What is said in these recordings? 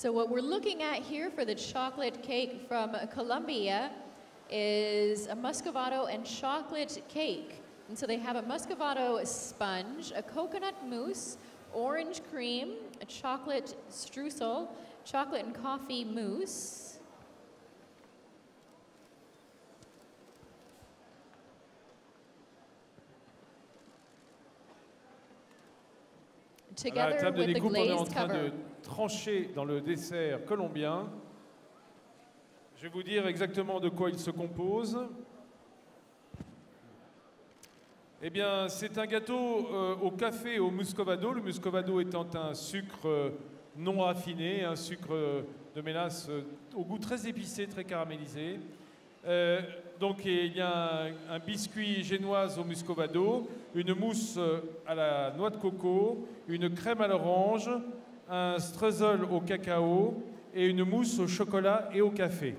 So what we're looking at here for the chocolate cake from Colombia is a muscovado and chocolate cake. And so they have a muscovado sponge, a coconut mousse, orange cream, a chocolate streusel, chocolate and coffee mousse. À la Together table de with the découpe, on est en glazed train cover. de trancher dans le dessert colombien. Je vais vous dire exactement de quoi il se compose. Eh bien, c'est un gâteau au café au muscovado. Le muscovado étant un sucre non raffiné, un sucre de mélasse au goût très épicé, très caramélisé. Donc il y a un biscuit génoise au muscovado, une mousse à la noix de coco, une crème à l'orange, un streusel au cacao et une mousse au chocolat et au café.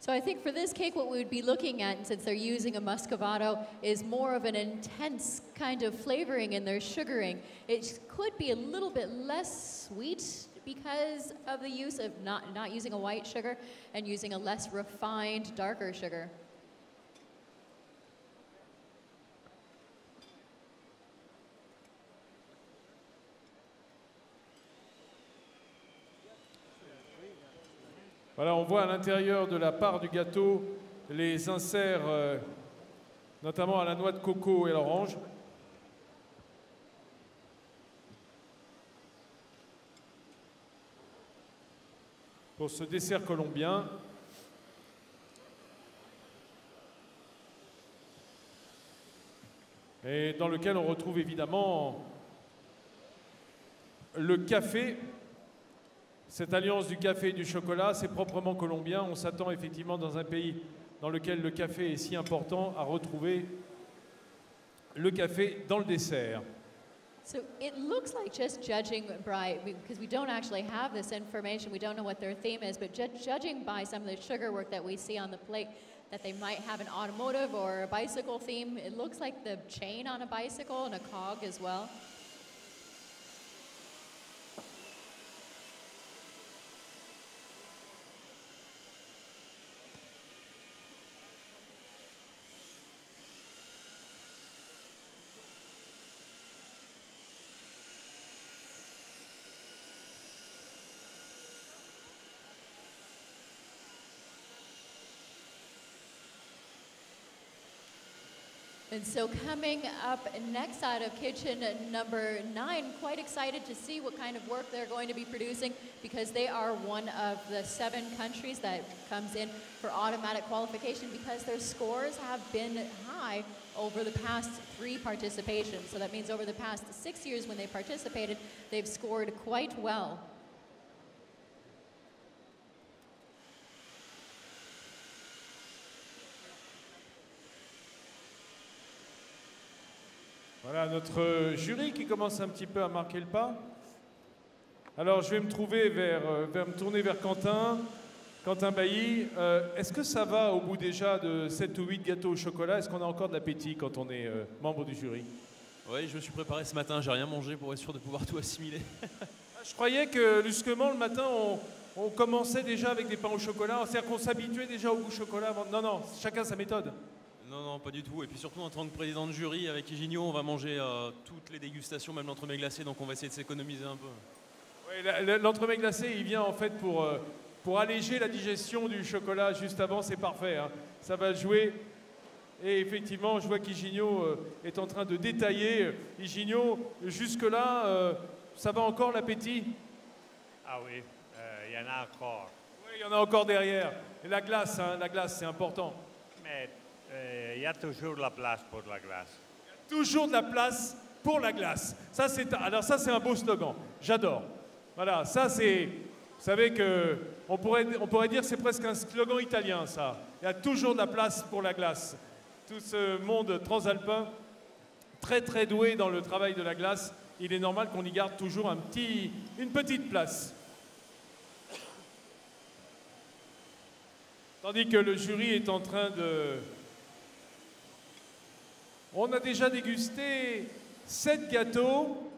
So I think for this cake, what we would be looking at, since they're using a muscovado, is more of an intense kind of flavoring in their sugaring. It could be a little bit less sweet because of the use of not using a white sugar and using a less refined, darker sugar. Voilà, on voit à l'intérieur de la part du gâteau les inserts, notamment à la noix de coco et à l'orange. Pour ce dessert colombien. Et dans lequel on retrouve évidemment le café. Cette alliance du café et du chocolat, c'est proprement colombien. On s'attend effectivement dans un pays dans lequel le café est si important à retrouver le café dans le dessert. So it looks like, just judging by, because we don't actually have this information, we don't know what their theme is, but judging by some of the sugar work that we see on the plate, that they might have an automotive or a bicycle theme. It looks like the chain on a bicycle and a cog as well. And so coming up next out of kitchen number 9, quite excited to see what kind of work they're going to be producing, because they are one of the 7 countries that comes in for automatic qualification, because their scores have been high over the past 3 participations. So that means over the past 6 years when they participated, they've scored quite well. Voilà notre jury qui commence un petit peu à marquer le pas. Alors je vais me tourner vers Quentin Bailly. Est-ce que ça va au bout déjà de 7 ou 8 gâteaux au chocolat? Est-ce qu'on a encore de l'appétit quand on est membre du jury? Oui, je me suis préparé ce matin, j'ai rien mangé pour être sûr de pouvoir tout assimiler. Je croyais que justement le matin on commençait déjà avec des pains au chocolat, c'est-à-dire qu'on s'habituait déjà au goût chocolat avant. Non, chacun sa méthode. Non, pas du tout. Et puis surtout, en tant que président de jury, avec Higinio, on va manger toutes les dégustations, même l'entremets glacé, donc on va essayer de s'économiser un peu. Oui, l'entremets glacé, il vient en fait pour alléger la digestion du chocolat juste avant, c'est parfait. Hein. Ça va jouer. Et effectivement, je vois qu'Higinio est en train de détailler. Higinio, jusque-là, ça va encore l'appétit? Ah oui, il y en a encore. Oui, il y en a encore derrière. Et la glace, c'est important. Mais il y a toujours la place pour la glace. Il y a toujours de la place pour la glace. Ça, c'est un beau slogan. J'adore. Voilà, ça c'est... Vous savez qu'on pourrait dire que c'est presque un slogan italien, ça. Il y a toujours de la place pour la glace. Tout ce monde transalpin, très très doué dans le travail de la glace, il est normal qu'on y garde toujours une petite place. Tandis que le jury est en train de... On a déjà dégusté 7 gâteaux.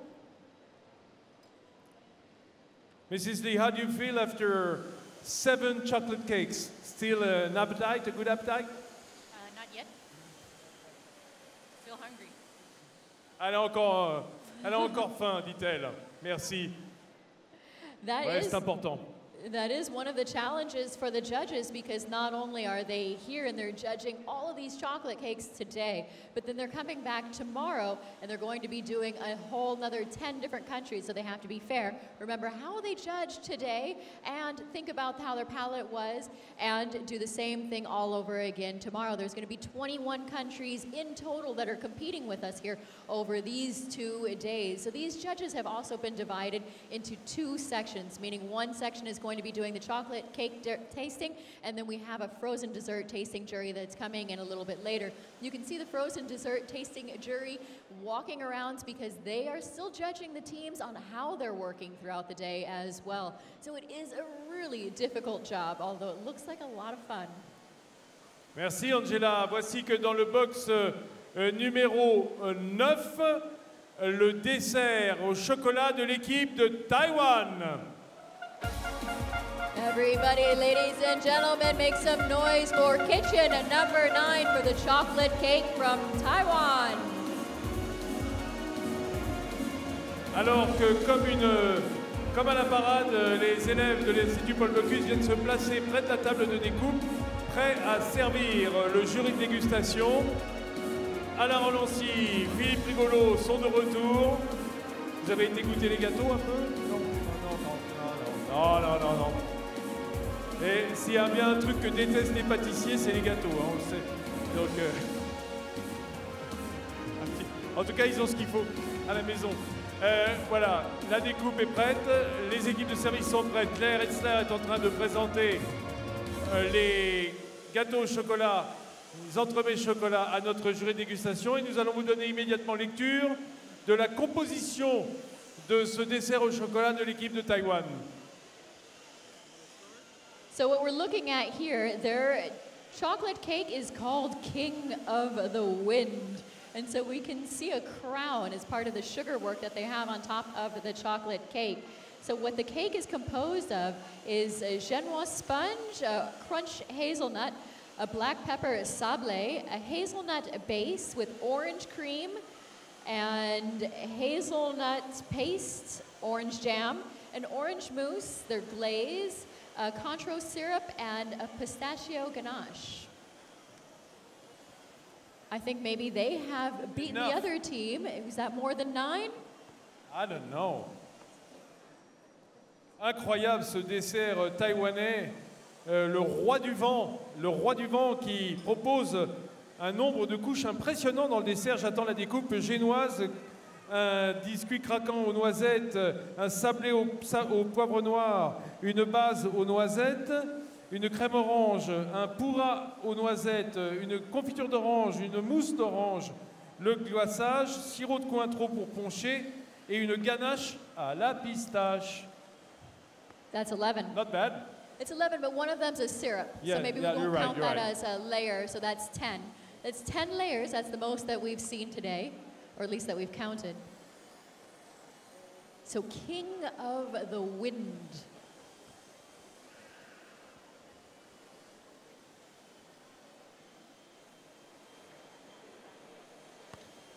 Mrs. Lee, how do you feel after 7 chocolate cakes? Still an appetite, a good appetite? Not yet. Still hungry. Elle a encore faim, dit-elle. Merci. Ouais, c'est important. That is one of the challenges for the judges, because not only are they here and they're judging all of these chocolate cakes today, but then they're coming back tomorrow and they're going to be doing a whole another 10 different countries, so they have to be fair. Remember how they judged today and think about how their palate was and do the same thing all over again tomorrow. There's going to be 21 countries in total that are competing with us here over these 2 days. So these judges have also been divided into 2 sections, meaning one section is going to be doing the chocolate cake tasting, and then we have a frozen dessert tasting jury that's coming in a little bit later. You can see the frozen dessert tasting jury walking around because they are still judging the teams on how they're working throughout the day as well. So it is a really difficult job, although it looks like a lot of fun. Merci Angela. Voici que dans le box numéro 9, le dessert au chocolat de l'équipe de Taïwan. Everybody, ladies and gentlemen, make some noise for kitchen number 9 for the chocolate cake from Taiwan. Alors que comme à la parade, les élèves de l'Institut Paul Bocuse viennent se placer près de la table de découpe, prêts à servir le jury de dégustation. Alain Rolancy, Philippe Rigolo sont de retour. Vous avez été goûter les gâteaux un peu? Non. Et s'il y a bien un truc que détestent les pâtissiers, c'est les gâteaux, hein, on le sait. Donc, en tout cas, ils ont ce qu'il faut à la maison. Voilà, la découpe est prête, les équipes de service sont prêtes. Claire Etzler est en train de présenter les gâteaux au chocolat, les entremets chocolat à notre jury de dégustation. Et nous allons vous donner immédiatement lecture de la composition de ce dessert au chocolat de l'équipe de Taïwan. So what we're looking at here, their chocolate cake is called King of the Wind. And so we can see a crown as part of the sugar work that they have on top of the chocolate cake. So what the cake is composed of is a genoise sponge, a crunch hazelnut, a black pepper sablé, a hazelnut base with orange cream, and hazelnut paste, orange jam, an orange mousse, their glaze, a Cointreau syrup, and a pistachio ganache. I think maybe they have beaten the other team. Is that more than 9? I don't know. Incroyable ce dessert taïwanais, le roi du vent qui propose un nombre de couches impressionnant dans le dessert. J'attends la découpe génoise, un biscuit craquant aux noisettes, un sablé au poivre noir, une base aux noisettes, une crème orange, un pourra aux noisettes, une confiture d'orange, une mousse d'orange, le glaçage, sirop de Cointreau pour poncher et une ganache à la pistache. That's 11. Not bad. It's 11, but one of them's a syrup. Yeah, so maybe yeah, we you're won't right, count you're that right. as a layer, so that's 10. That's 10 layers, that's the most that we've seen today, or at least that we've counted. So King of the Wind.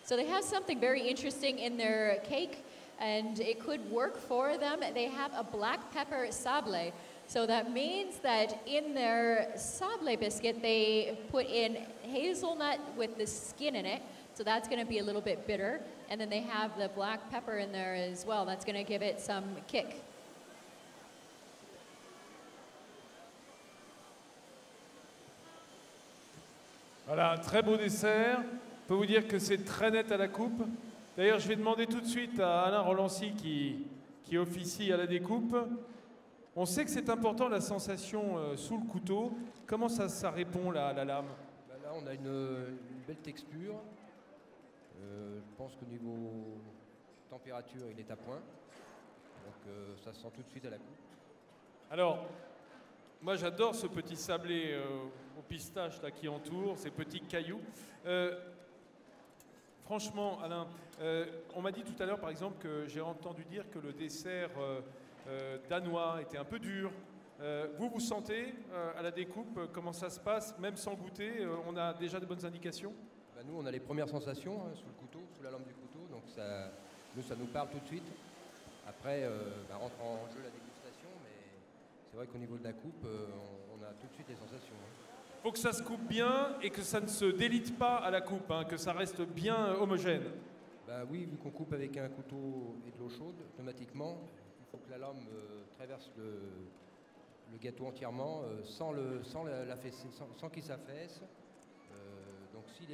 So they have something very interesting in their cake, and it could work for them. They have a black pepper sablé. So that means that in their sablé biscuit, they put in hazelnut with the skin in it. So that's going to be a little bit bitter. And then they have the black pepper in there as well. That's going to give it some kick. Voilà, un très beau dessert. Je peux vous dire que c'est très net à la coupe. D'ailleurs, je vais demander tout de suite à Alain Rolancy qui officie à la découpe. On sait que c'est important la sensation sous le couteau. Comment ça répond là, à la lame? Là, on a une belle texture. Je pense qu'au niveau température, il est à point. Donc ça se sent tout de suite à la coupe. Alors, moi j'adore ce petit sablé au pistache là, qui entoure, ces petits cailloux. Franchement, Alain, on m'a dit tout à l'heure par exemple que j'ai entendu dire que le dessert danois était un peu dur. Vous sentez à la découpe comment ça se passe, même sans goûter, on a déjà de bonnes indications? Ben, nous, on a les premières sensations hein, sous le couteau, sous la lampe du couteau, donc ça nous parle tout de suite. Après, rentre en jeu la dégustation, mais c'est vrai qu'au niveau de la coupe, on a tout de suite les sensations. Hein. Faut que ça se coupe bien et que ça ne se délite pas à la coupe, hein, que ça reste bien homogène. Ben oui, vu qu'on coupe avec un couteau et de l'eau chaude, automatiquement, il faut que la lame traverse le gâteau entièrement sans qu'il s'affaisse. Donc si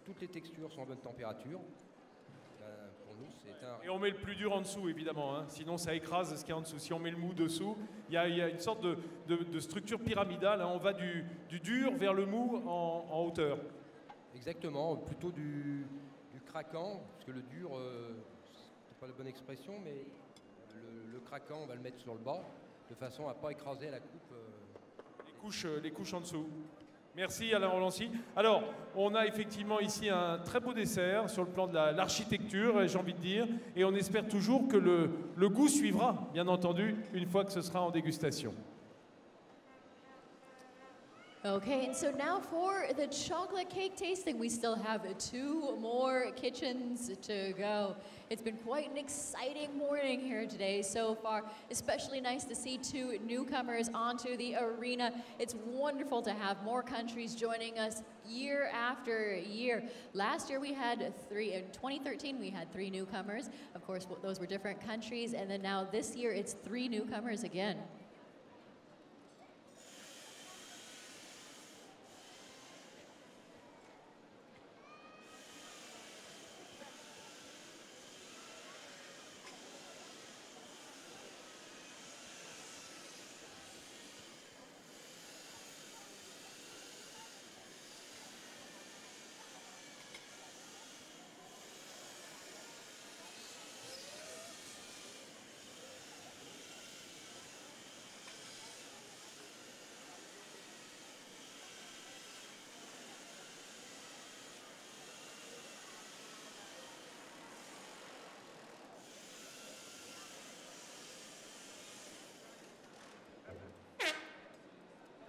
toutes les textures sont à bonne température, pour nous c'est un... Et on met le plus dur en dessous évidemment, hein, sinon ça écrase ce qu'il y a en dessous. Si on met le mou dessous, il y a une sorte de structure pyramidale, hein, on va du dur vers le mou en hauteur. Exactement, plutôt du craquant, parce que le dur, c'est pas la bonne expression, mais le craquant on va le mettre sur le bas, de façon à ne pas écraser la coupe. Les couches en dessous. Merci Alain Rolancy. Alors, on a effectivement ici un très beau dessert sur le plan de l'architecture, j'ai envie de dire, et on espère toujours que le goût suivra, bien entendu, une fois que ce sera en dégustation. Okay, and so now for the chocolate cake tasting, we still have 2 more kitchens to go. It's been quite an exciting morning here today so far. Especially nice to see 2 newcomers onto the arena. It's wonderful to have more countries joining us year after year. Last year we had 3, in 2013 we had 3 newcomers. Of course, those were different countries, and then now this year it's 3 newcomers again.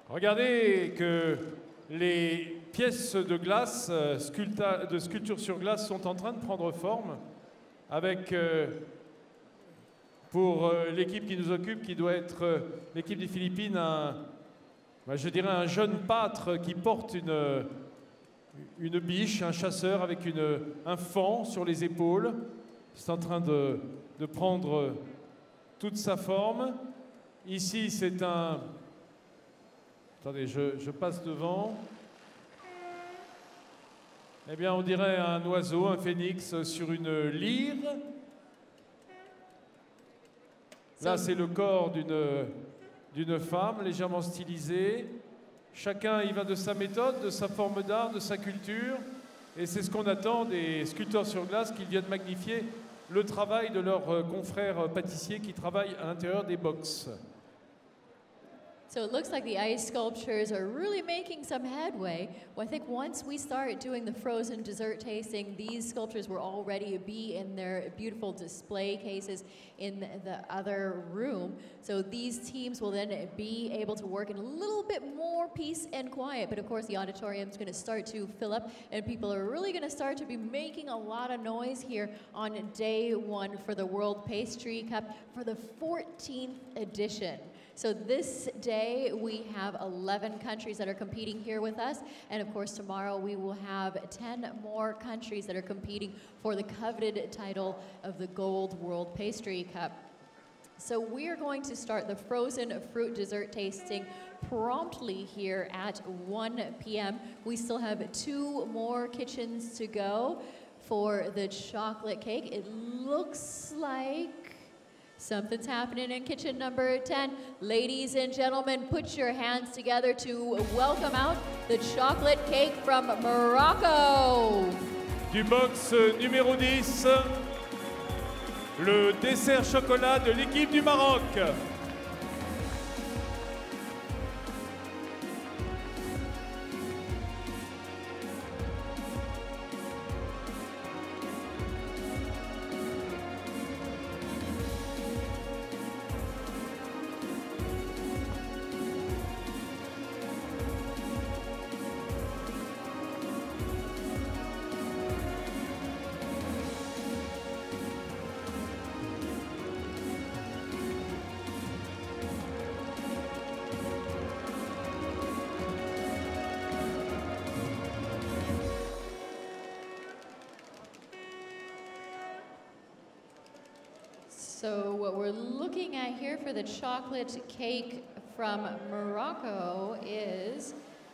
Regardez que les pièces de glace, de sculpture sur glace, sont en train de prendre forme avec, pour l'équipe qui nous occupe, qui doit être l'équipe des Philippines, je dirais un jeune pâtre qui porte une biche, un chasseur avec un faon sur les épaules. C'est en train de prendre toute sa forme. Ici, c'est un... Attendez, je passe devant. Eh bien, on dirait un oiseau, un phénix sur une lyre. Là, c'est le corps d'une femme légèrement stylisée. Chacun y va de sa méthode, de sa forme d'art, de sa culture. Et c'est ce qu'on attend des sculpteurs sur glace, qu'ils viennent magnifier le travail de leurs confrères pâtissiers qui travaillent à l'intérieur des box. So it looks like the ice sculptures are really making some headway. Well, I think once we start doing the frozen dessert tasting, these sculptures will already be in their beautiful display cases in the other room. So these teams will then be able to work in a little bit more peace and quiet. But of course, the auditorium is going to start to fill up, and people are really going to start to be making a lot of noise here on day 1 for the World Pastry Cup for the 14th edition. So this day we have 11 countries that are competing here with us, and of course tomorrow we will have 10 more countries that are competing for the coveted title of the Gold World Pastry Cup. So we are going to start the frozen fruit dessert tasting promptly here at 1 p.m. We still have 2 more kitchens to go for the chocolate cake. It looks like something's happening in kitchen number 10. Ladies and gentlemen, put your hands together to welcome out the chocolate cake from Morocco. Du box numéro 10, le dessert chocolat de l'équipe du Maroc. So what we're looking at here for the chocolate cake from Morocco is,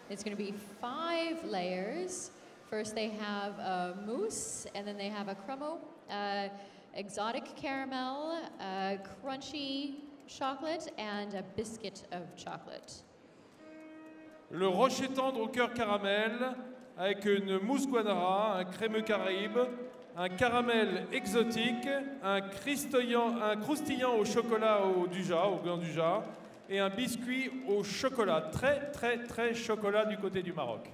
it's going to be 5 layers. First they have a mousse, and then they have a crumble, exotic caramel, crunchy chocolate, and a biscuit of chocolate. Le rocher tendre au cœur caramel, avec une mousse guanara, un crémeux caraïbe, un caramel exotique, un croustillant au chocolat au blanc du jar, et un biscuit au chocolat, très très très chocolat du côté du Maroc.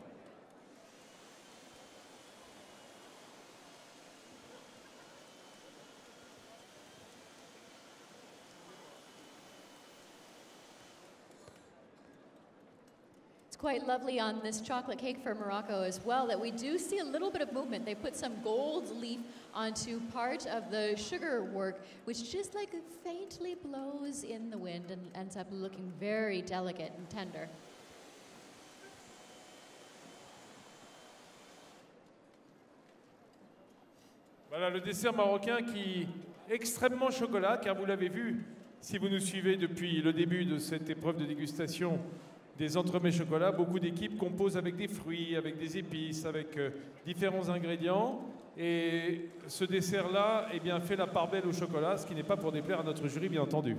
Quite lovely on this chocolate cake for Morocco as well that we do see a little bit of movement. They put some gold leaf onto part of the sugar work, which just like faintly blows in the wind and ends up looking very delicate and tender. Voilà le dessert marocain qui est extrêmement chocolat, car vous l'avez vu, si vous nous suivez depuis le début de cette épreuve de dégustation des entremets chocolat, beaucoup d'équipes composent avec des fruits, avec des épices, avec différents ingrédients. Et ce dessert-là, eh bien, fait la part belle au chocolat, ce qui n'est pas pour déplaire à notre jury, bien entendu.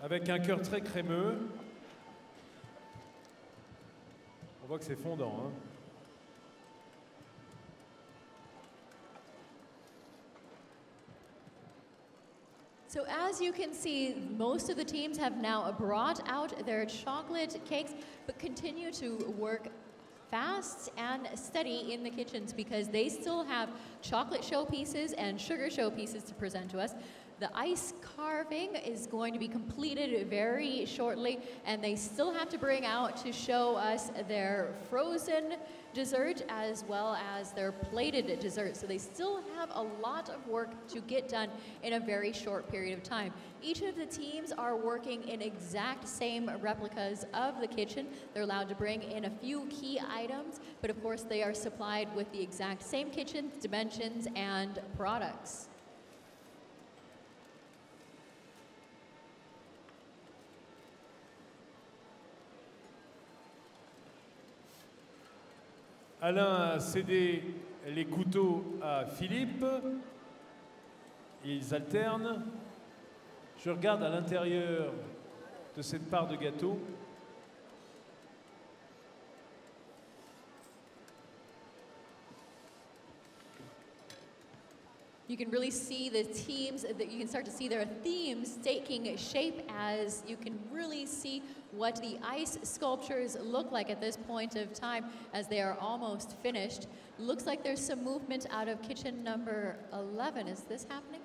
Avec un cœur très crémeux. On voit que c'est fondant, hein. So as you can see, most of the teams have now brought out their chocolate cakes, but continue to work fast and steady in the kitchens because they still have chocolate showpieces and sugar showpieces to present to us. The ice carving is going to be completed very shortly, and they still have to bring out to show us their frozen dessert as well as their plated dessert. So they still have a lot of work to get done in a very short period of time. Each of the teams are working in exact same replicas of the kitchen. They're allowed to bring in a few key items, but of course they are supplied with the exact same kitchen dimensions and products. Alain a cédé les couteaux à Philippe. Ils alternent. Je regarde à l'intérieur de cette part de gâteau. You can really see the teams, that you can start to see their themes taking shape as you can really see what the ice sculptures look like at this point of time as they are almost finished. Looks like there's some movement out of kitchen number 11. Is this happening?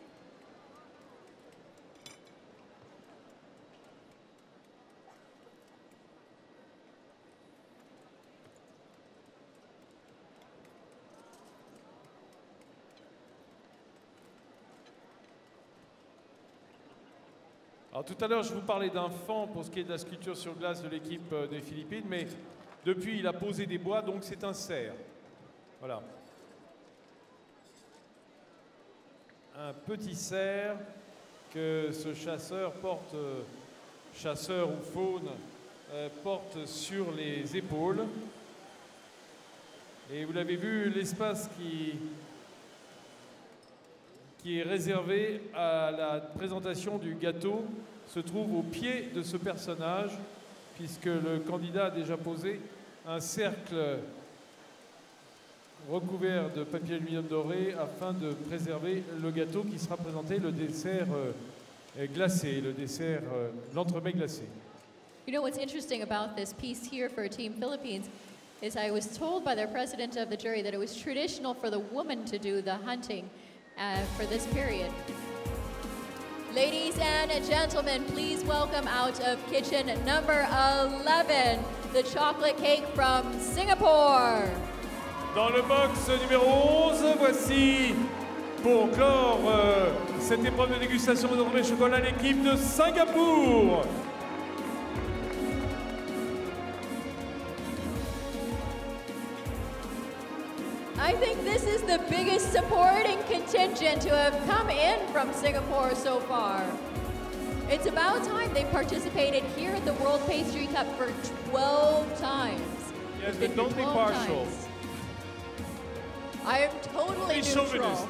Alors tout à l'heure, je vous parlais d'un fan pour ce qui est de la sculpture sur glace de l'équipe des Philippines, mais depuis, il a posé des bois, donc c'est un cerf. Voilà. Un petit cerf que ce chasseur porte, chasseur ou faune, porte sur les épaules. Et vous l'avez vu, l'espace qui est réservé à la présentation du gâteau se trouve au pied de ce personnage, puisque le candidat a déjà posé un cercle recouvert de papier aluminium doré afin de préserver le gâteau qui sera présenté, le dessert glacé, le dessert, l'entremet glacé. You know what's interesting about this piece here for Team Philippines is I was told by their president of the jury that it was traditional for the woman to do the hunting for this period. Ladies and gentlemen, please welcome out of kitchen number 11, the chocolate cake from Singapore. Dans le box numéro 11, voici pour clore cette épreuve de dégustation de notre chocolat l'équipe de Singapour. I think this is the biggest supporting contingent to have come in from Singapore so far. It's about time they participated here at the World Pastry Cup for 12 times. Yes, but don't be partial. I am totally neutral. Chauvinist.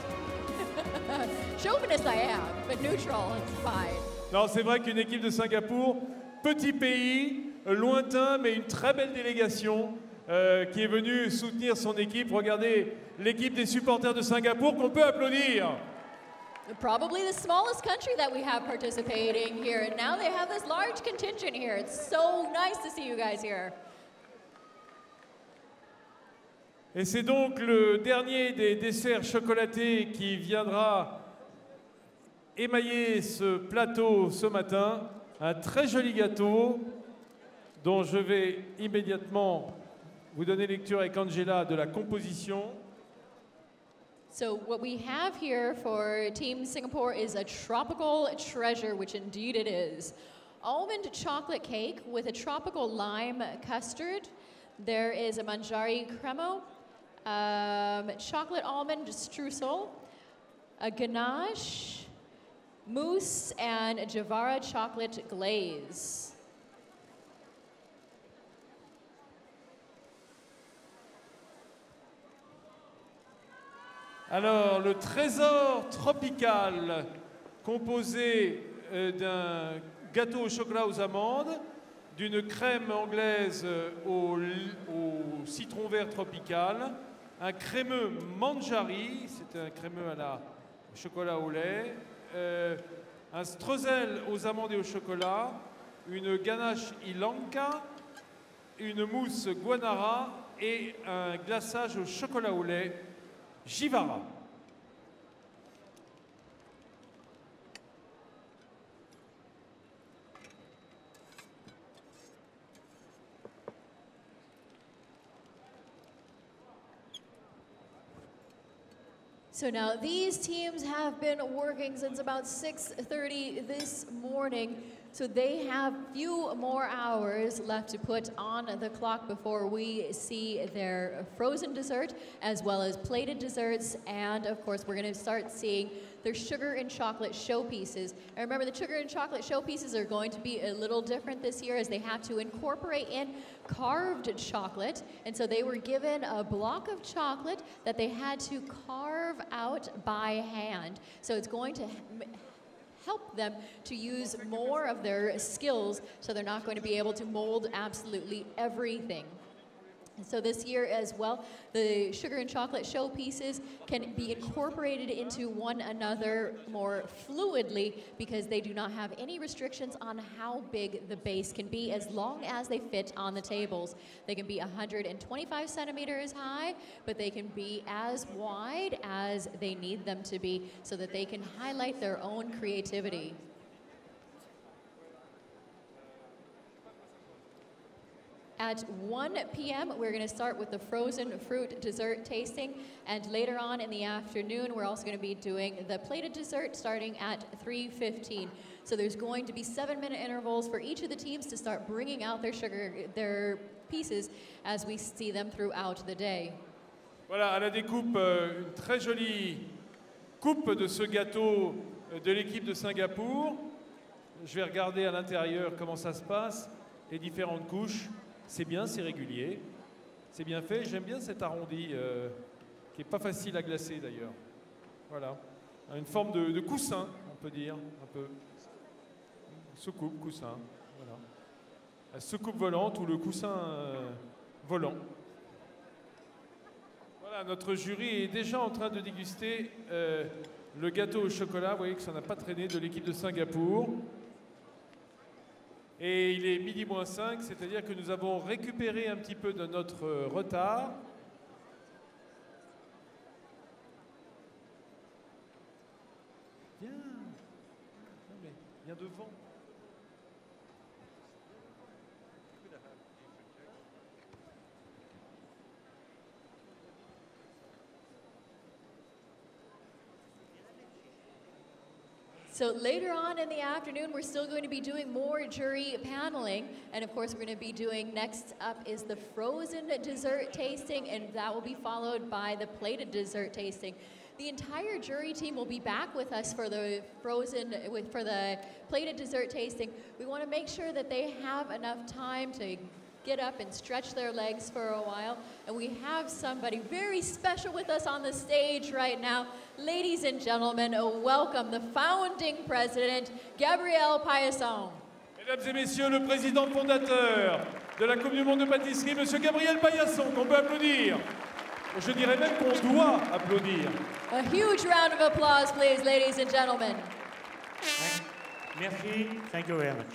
Chauvinist I am, but neutral, it's fine. Non, c'est vrai qu'une équipe de Singapour, petit pays, lointain, mais une très belle délégation qui est venue soutenir son équipe. Regardez l'équipe des supporters de Singapour qu'on peut applaudir. Probably the smallest country that we have participating here, and now they have this large contingent here. It's so nice to see you guys here. Et c'est donc le dernier des desserts chocolatés qui viendra émailler ce plateau ce matin. Un très joli gâteau dont je vais immédiatement vous donner lecture avec Angela de la composition. So what we have here for Team Singapore is a tropical treasure, which indeed it is. Almond chocolate cake with a tropical lime custard. There is a manjari cremo, chocolate almond streusel, a ganache, mousse, and Javara chocolate glaze. Alors, le trésor tropical composé d'un gâteau au chocolat aux amandes, d'une crème anglaise au citron vert tropical, un crémeux manjari, c'est un crémeux à la chocolat au lait, un streusel aux amandes et au chocolat, une ganache ilanka, une mousse guanara et un glaçage au chocolat au lait Jivara. So now these teams have been working since about 6:30 this morning. So they have few more hours left to put on the clock before we see their frozen dessert as well as plated desserts. And of course, we're going to start seeing their sugar and chocolate showpieces. And remember, the sugar and chocolate showpieces are going to be a little different this year as they have to incorporate in carved chocolate. And so they were given a block of chocolate that they had to carve out by hand. So it's going to help them to use more of their skills so they're not going to be able to mold absolutely everything. And so this year as well, the sugar and chocolate showpieces can be incorporated into one another more fluidly because they do not have any restrictions on how big the base can be as long as they fit on the tables. They can be 125 centimeters high, but they can be as wide as they need them to be so that they can highlight their own creativity. At 1 p.m., we're going to start with the frozen fruit dessert tasting, and later on in the afternoon, we're also going to be doing the plated dessert starting at 3:15. So there's going to be 7-minute intervals for each of the teams to start bringing out their pieces as we see them throughout the day. Voilà, à la découpe, une très jolie coupe de ce gâteau de l'équipe de Singapour. Je vais regarder à l'intérieur comment ça se passe, les différentes couches. C'est bien, c'est régulier, c'est bien fait. J'aime bien cet arrondi qui n'est pas facile à glacer d'ailleurs. Voilà, une forme de coussin, on peut dire, un peu. Soucoupe, coussin, voilà. La soucoupe volante ou le coussin volant. Voilà, notre jury est déjà en train de déguster le gâteau au chocolat. Vous voyez que ça n'a pas traîné de l'équipe de Singapour. Et il est midi moins 5, c'est-à-dire que nous avons récupéré un petit peu de notre retard. Bien, Viens devant. So later on in the afternoon, we're still going to be doing more jury paneling. And of course, we're going to be doing, next up is the frozen dessert tasting, and that will be followed by the plated dessert tasting. The entire jury team will be back with us for the for the plated dessert tasting. We want to make sure that they have enough time to get up and stretch their legs for a while. And we have somebody very special with us on the stage right now. Ladies and gentlemen, welcome the founding president, Gabriel Paillasson. Mesdames et messieurs, le président fondateur de la Coupe du Monde de Pâtisserie, Monsieur Gabriel Paillasson, qu'on peut applaudir. Je dirais même qu'on doit applaudir. A huge round of applause, please, ladies and gentlemen. Merci. Thank you very much.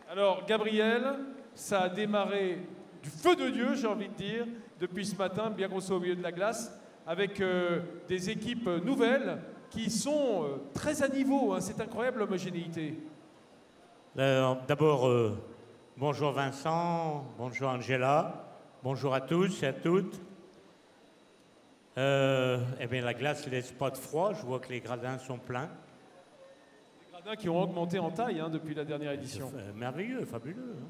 Alors, Gabriel, ça a démarré du feu de Dieu, j'ai envie de dire, depuis ce matin, bien qu'on soit au milieu de la glace, avec des équipes nouvelles qui sont très à niveau. Hein. C'est incroyable l'homogénéité. D'abord, bonjour Vincent, bonjour Angela, bonjour à tous et à toutes. Eh bien, la glace ne laisse pas de froid, je vois que les gradins sont pleins. Des gradins qui ont augmenté en taille hein, depuis la dernière édition. Merveilleux, fabuleux. Hein.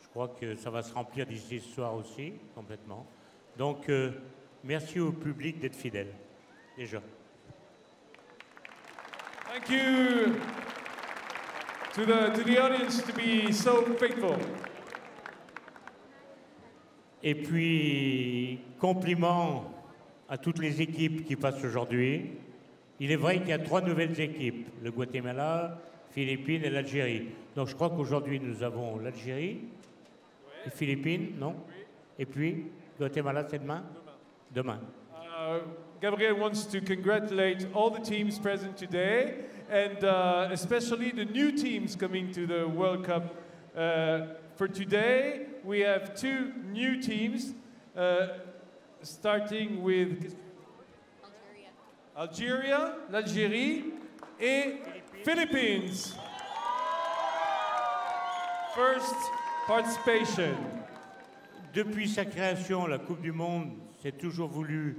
Je crois que ça va se remplir d'ici ce soir aussi, complètement. Donc, merci au public d'être fidèle, déjà. Thank you to the audience to be so faithful. Et puis, compliment à toutes les équipes qui passent aujourd'hui. Il est vrai qu'il y a 3 nouvelles équipes, le Guatemala, Philippines et l'Algérie. Donc je crois qu'aujourd'hui nous avons l'Algérie, les Philippines, non? Et puis, Guatemala, c'est demain? Demain. Gabriel wants to congratulate all the teams present today, and especially the new teams coming to the World Cup. For today, we have 2 new teams, starting with Algeria, l'Algérie et Philippines. First participation. Depuis sa création, la Coupe du Monde s'est toujours voulu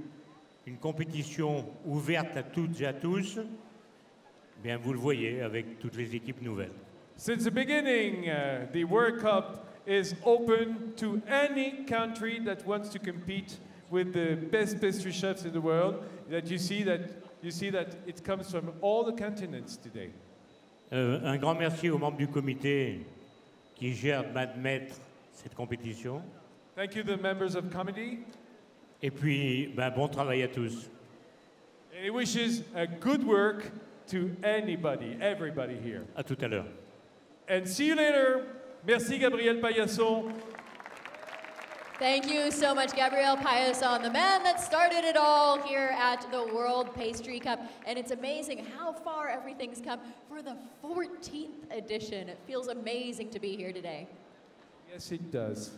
une compétition ouverte à toutes et à tous. Bien, vous le voyez avec toutes les équipes nouvelles. Since the beginning, the World Cup is open to any country that wants to compete with the best pastry chefs in the world. That you see that it comes from all the continents today. Un grand merci aux membres du comité qui gèrent d'admettre cette compétition. Thank you, the members of committee. Et puis, ben, bon travail à tous. And he wishes a good work to anybody, everybody here. À tout à l'heure. And see you later. Merci, Gabriel Paillasson. Thank you so much, Gabriel Paillasson, the man that started it all here at the World Pastry Cup. And it's amazing how far everything's come for the 14th edition. It feels amazing to be here today. Yes, it does.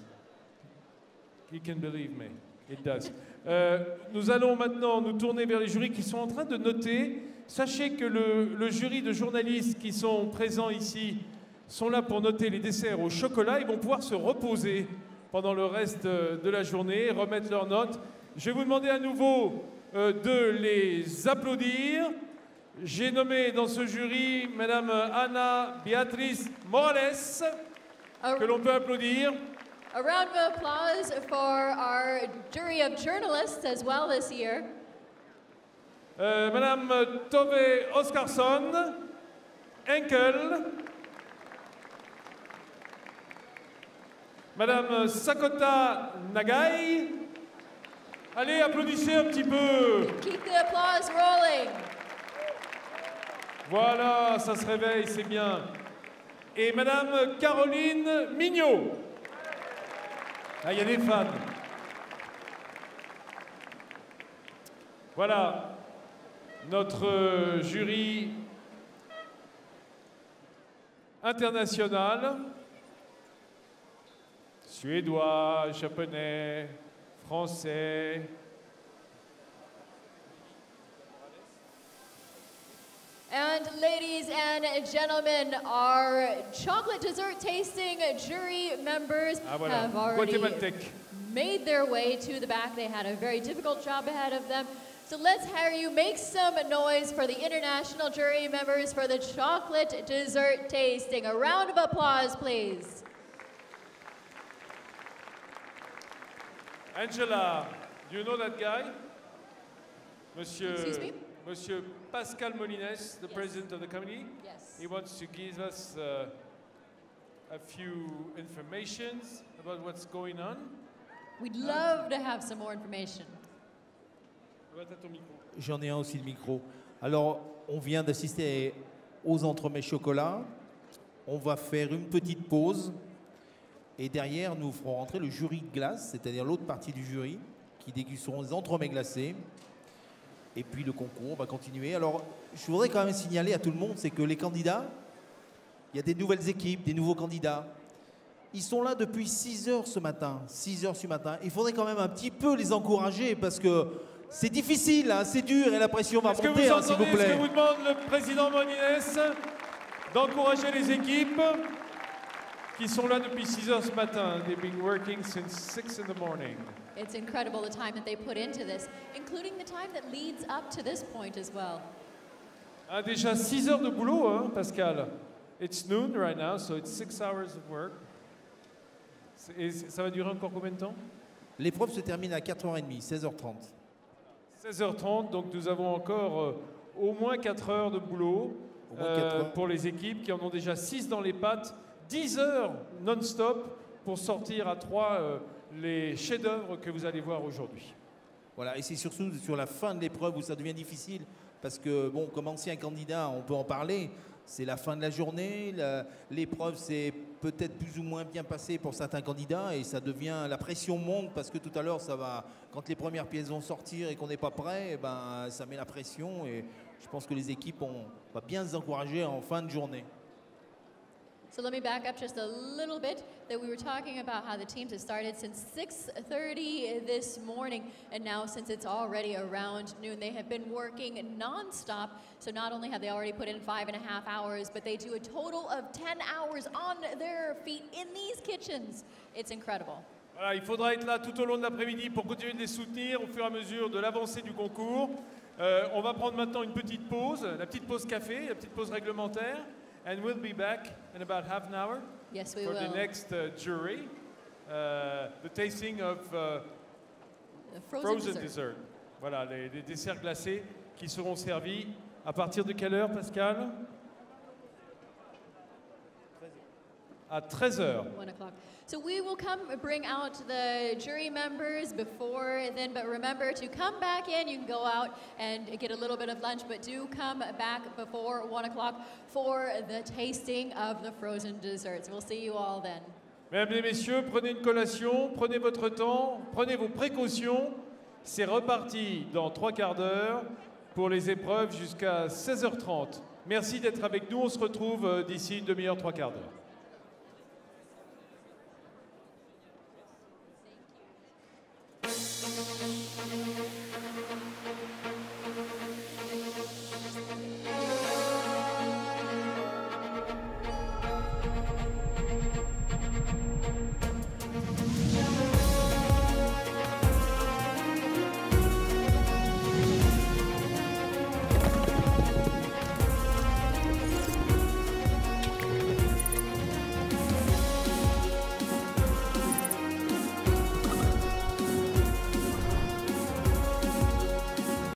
You can believe me. It does. Nous allons maintenant nous tourner vers les jurys qui sont en train de noter. Sachez que le jury de journalistes qui sont présents ici sont là pour noter les desserts au chocolat. Ils vont pouvoir se reposer pendant le reste de la journée, remettre leurs notes. Je vais vous demander à nouveau de les applaudir. J'ai nommé dans ce jury Madame Ana Beatriz Morales, que l'on peut applaudir. A round of applause for our jury of journalists as well this year. Madame Tove Oscarsson, Enkel. Madame Sakota Nagai. Allez, applaudissez un petit peu. Keep the applause rolling. Voilà, ça se réveille, c'est bien. Et Madame Caroline Mignot. Ah, il y a des fans. Voilà, notre jury international. Suédois, japonais, français. And ladies and gentlemen, our chocolate dessert tasting jury members Ah voilà, have already guatémaltèque. made their way to the back. They had a very difficult job ahead of them. So let's hear you make some noise for the international jury members for the chocolate dessert tasting. A round of applause, please. Angela, do you know that guy? Monsieur, Excuse me? Monsieur Pascal Molines, the Yes. president of the committee. Yes. He wants to give us a few informations about what's going on. We'd love to have some more information. T'as ton micro. J'en ai un aussi le micro. Alors, on vient d'assister aux entremets chocolat. On va faire une petite pause. Et derrière, nous ferons rentrer le jury de glace, c'est-à-dire l'autre partie du jury, qui dégusteront les entremets glacés. Et puis le concours va continuer. Alors, je voudrais quand même signaler à tout le monde, c'est que les candidats, il y a des nouvelles équipes, des nouveaux candidats. Ils sont là depuis 6 heures ce matin. 6 heures ce matin. Il faudrait quand même un petit peu les encourager parce que c'est difficile, hein, c'est dur et la pression va Est-ce que monter, vous hein, s'il entendez vous ce que plaît. vous demande le président Molines d'encourager les équipes qui sont là depuis 6 heures ce matin. They've been working since 6 in the morning. It's incredible the time that they put into this, including the time that leads up to this point as well. Ah, déjà 6 heures de boulot, hein, Pascal. It's noon right now, so it's 6 hours of work. Et ça va durer encore combien de temps? L'épreuve se termine à 4h30, 16h30. 16h30, donc nous avons encore au moins 4 heures de boulot Au moins 4 heures. pour les équipes qui en ont déjà 6 dans les pattes. 10 heures non-stop pour sortir à 3 les chefs-d'œuvre que vous allez voir aujourd'hui. Voilà, et c'est surtout sur la fin de l'épreuve où ça devient difficile, parce que, bon, comme ancien candidat, on peut en parler, c'est la fin de la journée, l'épreuve s'est peut-être plus ou moins bien passée pour certains candidats, et ça devient, la pression monte, parce que tout à l'heure, ça va, quand les premières pièces vont sortir et qu'on n'est pas prêt, eh ben, ça met la pression, et je pense que les équipes, on va bien se encourager en fin de journée. So let me back up just a little bit, that we were talking about how the teams have started since 6:30 this morning, and now since it's already around noon, they have been working non-stop. So not only have they already put in 5.5 hours, but they do a total of 10 hours on their feet in these kitchens. It's incredible. Voilà, il faudra être là tout au long de l'après-midi pour continuer de les soutenir au fur et à mesure de l'avancée du concours. On va prendre maintenant une petite pause, la petite pause café, la petite pause réglementaire. And we'll be back in about half an hour Yes, we for will. the next jury, the tasting of The frozen dessert. dessert. Voilà, les desserts glacés qui seront servis à partir de quelle heure, Pascal? À 13h. 1 o'clock. So we will come bring out the jury members before then, but remember to come back in. You can go out and get a little bit of lunch, but do come back before 1 o'clock for the tasting of the frozen desserts. We'll see you all then. Mesdames et messieurs, prenez une collation, prenez votre temps, prenez vos précautions. C'est reparti dans 3 quarts d'heure pour les épreuves jusqu'à 16h30. Merci d'être avec nous. On se retrouve d'ici une demi-heure, 3 quarts d'heure.